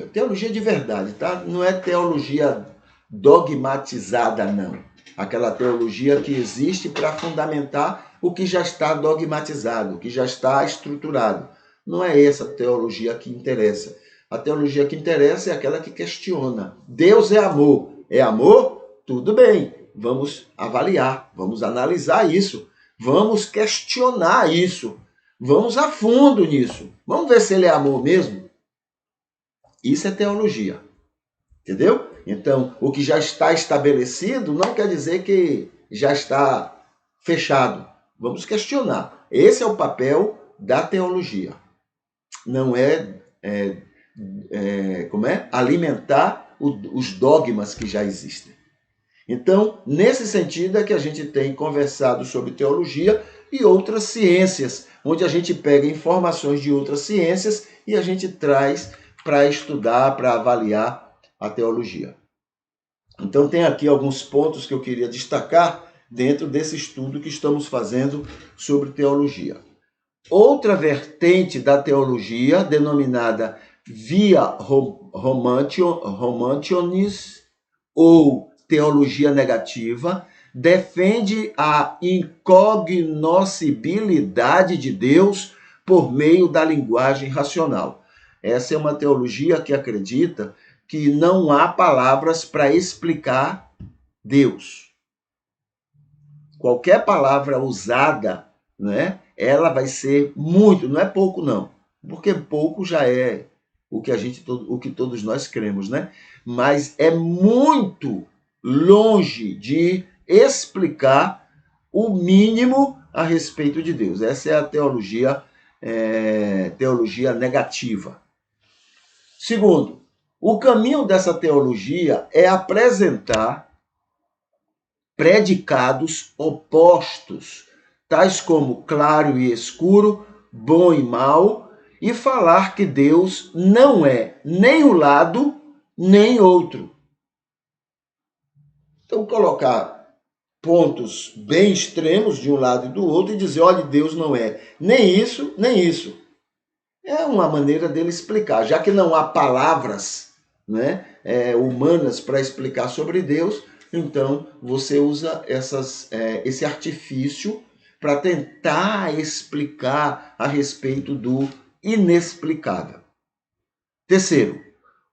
teologia. Teologia de verdade, tá? Não é teologia dogmatizada, não. Aquela teologia que existe para fundamentar o que já está dogmatizado, o que já está estruturado. Não é essa teologia que interessa. A teologia que interessa é aquela que questiona. Deus é amor. É amor? Tudo bem. Vamos avaliar, vamos analisar isso. Vamos questionar isso. Vamos a fundo nisso. Vamos ver se ele é amor mesmo. Isso é teologia. Entendeu? Então, o que já está estabelecido não quer dizer que já está fechado. Vamos questionar. Esse é o papel da teologia. Não é, alimentar os dogmas que já existem. Então, nesse sentido é que a gente tem conversado sobre teologia e outras ciências, onde a gente pega informações de outras ciências e a gente traz para estudar, para avaliar a teologia. Então, tem aqui alguns pontos que eu queria destacar dentro desse estudo que estamos fazendo sobre teologia. Outra vertente da teologia, denominada via romantionis, ou teologia negativa, defende a incognoscibilidade de Deus por meio da linguagem racional. Essa é uma teologia que acredita que não há palavras para explicar Deus. Qualquer palavra usada, né, ela vai ser muito, não é pouco não, porque pouco já é o que todos nós cremos, né? Mas é muito longe de explicar o mínimo a respeito de Deus. Essa é a teologia negativa. Segundo, o caminho dessa teologia é apresentar predicados opostos, tais como claro e escuro, bom e mal, e falar que Deus não é nem um lado, nem outro. Então, colocar pontos bem extremos de um lado e do outro e dizer, olha, Deus não é nem isso, nem isso. É uma maneira dele explicar, já que não há palavras, né, humanas para explicar sobre Deus, então você usa esse artifício para tentar explicar a respeito do inexplicável. Terceiro,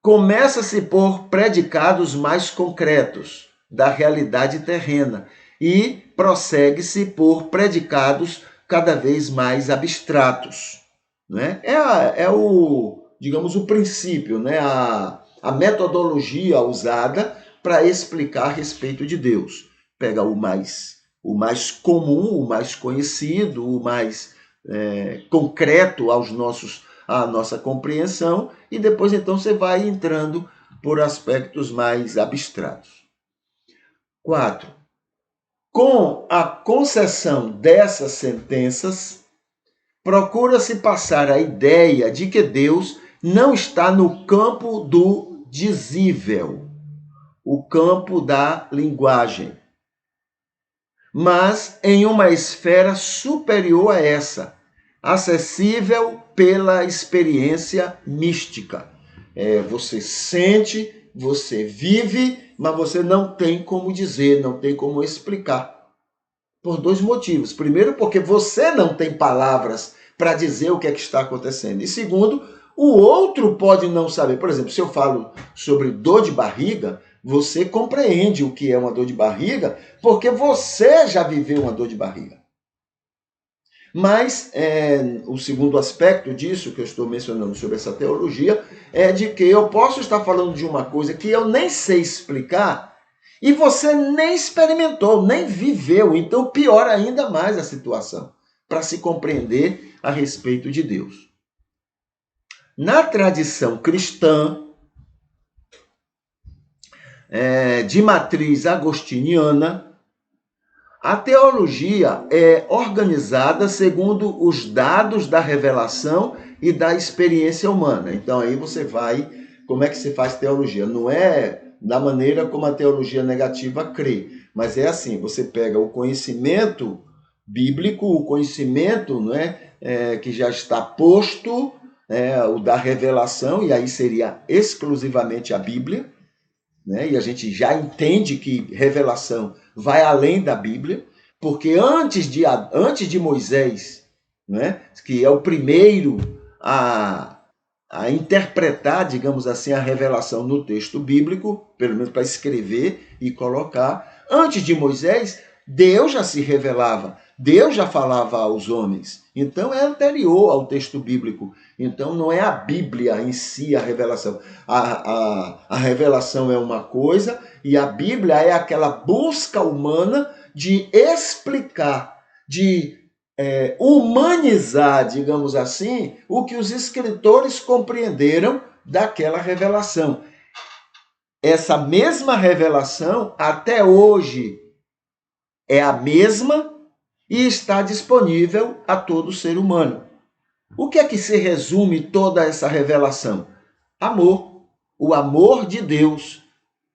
começa-se por predicados mais concretos da realidade terrena e prossegue-se por predicados cada vez mais abstratos. Né? Digamos, o princípio, né? A metodologia usada para explicar a respeito de Deus. Pega o mais comum, o mais conhecido, o mais concreto à nossa compreensão, e depois então você vai entrando por aspectos mais abstratos. 4. Com a concessão dessas sentenças, procura-se passar a ideia de que Deus não está no campo do dizível, o campo da linguagem, mas em uma esfera superior a essa, acessível pela experiência mística. Você sente, você vive, mas você não tem como dizer, não tem como explicar. Por dois motivos. Primeiro, porque você não tem palavras para dizer o que é que está acontecendo. E segundo, o outro pode não saber. Por exemplo, se eu falo sobre dor de barriga, você compreende o que é uma dor de barriga, porque você já viveu uma dor de barriga. Mas o segundo aspecto disso que eu estou mencionando sobre essa teologia é de que eu posso estar falando de uma coisa que eu nem sei explicar e você nem experimentou, nem viveu. Então piora ainda mais a situação para se compreender a respeito de Deus. Na tradição cristã, de matriz agostiniana, a teologia é organizada segundo os dados da revelação e da experiência humana. Então aí você vai, como é que se faz teologia? Não é da maneira como a teologia negativa crê, mas é assim, você pega o conhecimento bíblico, o conhecimento, não é, que já está posto, o da revelação, e aí seria exclusivamente a Bíblia, né? E a gente já entende que revelação vai além da Bíblia, porque antes de Moisés, né, que é o primeiro a interpretar, digamos assim, a revelação no texto bíblico, pelo menos para escrever e colocar, antes de Moisés, Deus já se revelava, Deus já falava aos homens. Então é anterior ao texto bíblico. Então não é a Bíblia em si a revelação. A revelação é uma coisa e a Bíblia é aquela busca humana de explicar, de humanizar, digamos assim, o que os escritores compreenderam daquela revelação. Essa mesma revelação, até hoje, é a mesma e está disponível a todo ser humano. O que é que se resume toda essa revelação? Amor. O amor de Deus.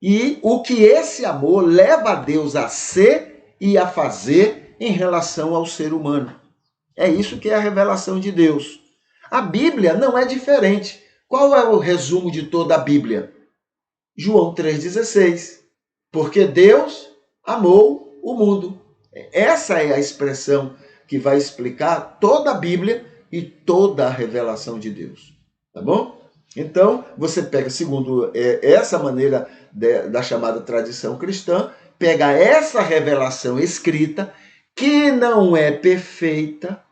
E o que esse amor leva a Deus a ser e a fazer em relação ao ser humano. É isso que é a revelação de Deus. A Bíblia não é diferente. Qual é o resumo de toda a Bíblia? João 3,16. Porque Deus amou o mundo. Essa é a expressão que vai explicar toda a Bíblia e toda a revelação de Deus. Tá bom? Então, você pega, segundo essa maneira da chamada tradição cristã, pega essa revelação escrita, que não é perfeita,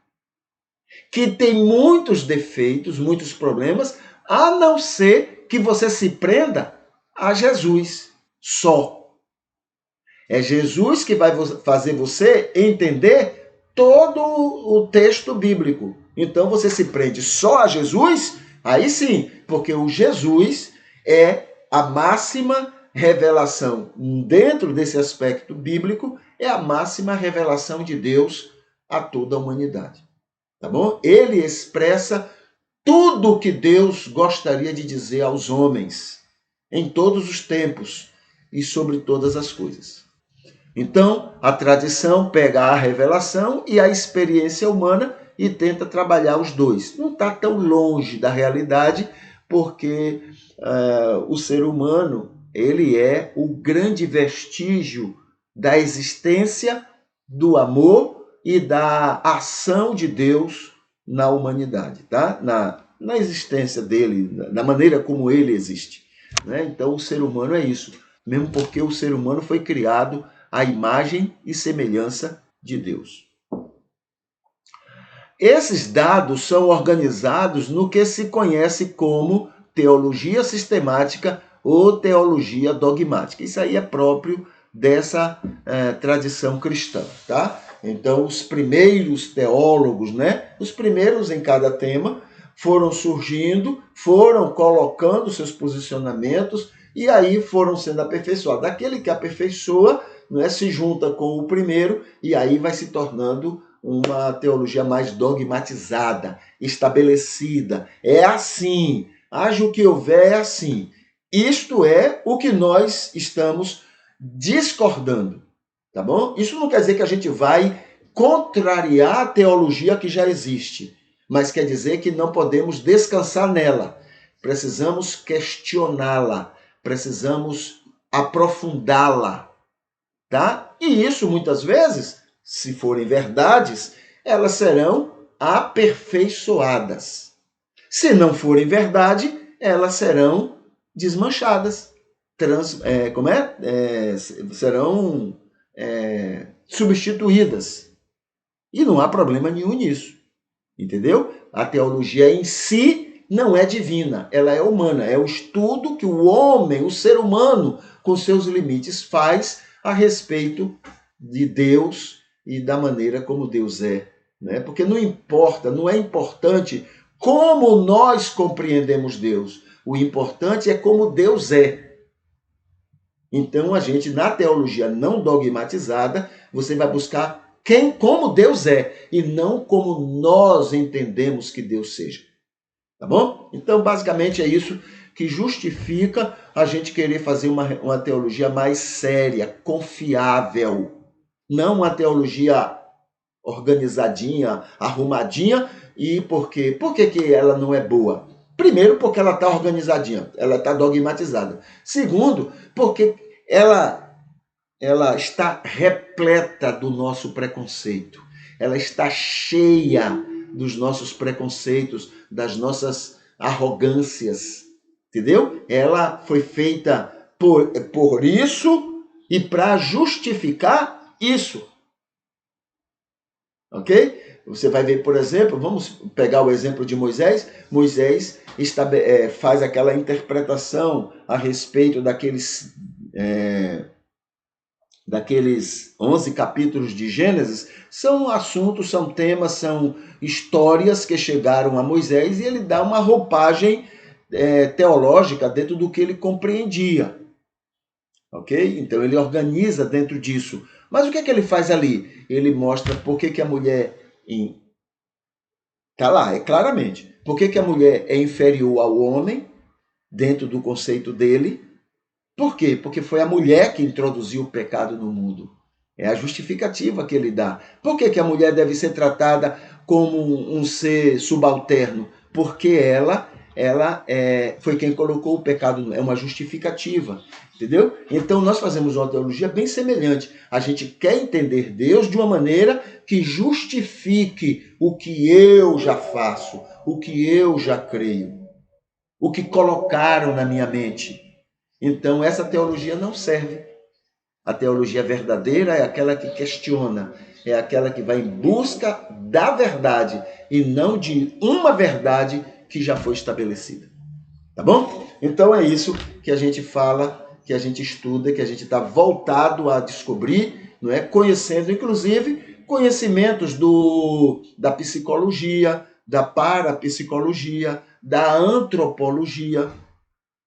que tem muitos defeitos, muitos problemas, a não ser que você se prenda a Jesus só. É Jesus que vai fazer você entender todo o texto bíblico. Então você se prende só a Jesus, aí sim, porque o Jesus é a máxima revelação. Dentro desse aspecto bíblico, é a máxima revelação de Deus a toda a humanidade. Tá bom? Ele expressa tudo o que Deus gostaria de dizer aos homens, em todos os tempos e sobre todas as coisas. Então, a tradição pega a revelação e a experiência humana e tenta trabalhar os dois. Não está tão longe da realidade, porque o ser humano ele é o grande vestígio da existência, do amor e da ação de Deus na humanidade, tá? Na existência dele, na maneira como ele existe. Né? Então, o ser humano é isso, mesmo porque o ser humano foi criado à imagem e semelhança de Deus. Esses dados são organizados no que se conhece como teologia sistemática ou teologia dogmática. Isso aí é próprio dessa tradição cristã, tá? Então, os primeiros teólogos, né? Os primeiros em cada tema, foram surgindo, foram colocando seus posicionamentos e aí foram sendo aperfeiçoados. Aquele que aperfeiçoa, né, se junta com o primeiro e aí vai se tornando uma teologia mais dogmatizada, estabelecida. É assim, haja o que houver, é assim. Isto é o que nós estamos discordando, tá bom? Isso não quer dizer que a gente vai contrariar a teologia que já existe, mas quer dizer que não podemos descansar nela. Precisamos questioná-la, precisamos aprofundá-la. Tá? E isso, muitas vezes, se forem verdades, elas serão aperfeiçoadas. Se não forem verdade, elas serão desmanchadas. Serão substituídas. E não há problema nenhum nisso. Entendeu? A teologia em si não é divina, ela é humana. É o estudo que o homem, o ser humano, com seus limites, faz a respeito de Deus e da maneira como Deus é. Né? Porque não importa, não é importante como nós compreendemos Deus. O importante é como Deus é. Então, a gente, na teologia não dogmatizada, você vai buscar como Deus é e não como nós entendemos que Deus seja. Tá bom? Então, basicamente, é isso que justifica a gente querer fazer uma teologia mais séria, confiável. Não uma teologia organizadinha, arrumadinha E por quê? Por que que ela não é boa? Primeiro, porque ela está organizadinha, ela está dogmatizada. Segundo, porque ela está repleta do nosso preconceito. Ela está cheia dos nossos preconceitos, das nossas arrogâncias. Entendeu? Ela foi feita por isso e para justificar isso. Ok? Você vai ver, por exemplo, vamos pegar o exemplo de Moisés. Moisés faz aquela interpretação a respeito daqueles 11 capítulos de Gênesis. São assuntos, são temas, são histórias que chegaram a Moisés e ele dá uma roupagem teológica dentro do que ele compreendia. Ok? Então ele organiza dentro disso. Mas o que é que ele faz ali? Ele mostra por que a mulher... Está lá, claramente. Por que a mulher é inferior ao homem, dentro do conceito dele? Por quê? Porque foi a mulher que introduziu o pecado no mundo. É a justificativa que ele dá. Por que a mulher deve ser tratada como um ser subalterno? Porque ela foi quem colocou o pecado. É uma justificativa. Entendeu? Então nós fazemos uma teologia bem semelhante. A gente quer entender Deus de uma maneira que justifique o que eu já faço, o que eu já creio, o que colocaram na minha mente. Então essa teologia não serve. A teologia verdadeira é aquela que questiona, é aquela que vai em busca da verdade e não de uma verdade que já foi estabelecida. Tá bom? Então é isso que a gente fala, que a gente estuda, que a gente está voltado a descobrir, não é? Conhecendo, inclusive, conhecimentos da psicologia, da parapsicologia, da antropologia.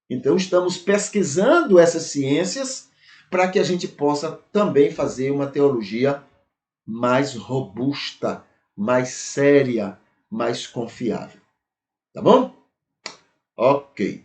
Então estamos pesquisando essas ciências para que a gente possa também fazer uma teologia mais robusta, mais séria, mais confiável. Tá bom? Ok.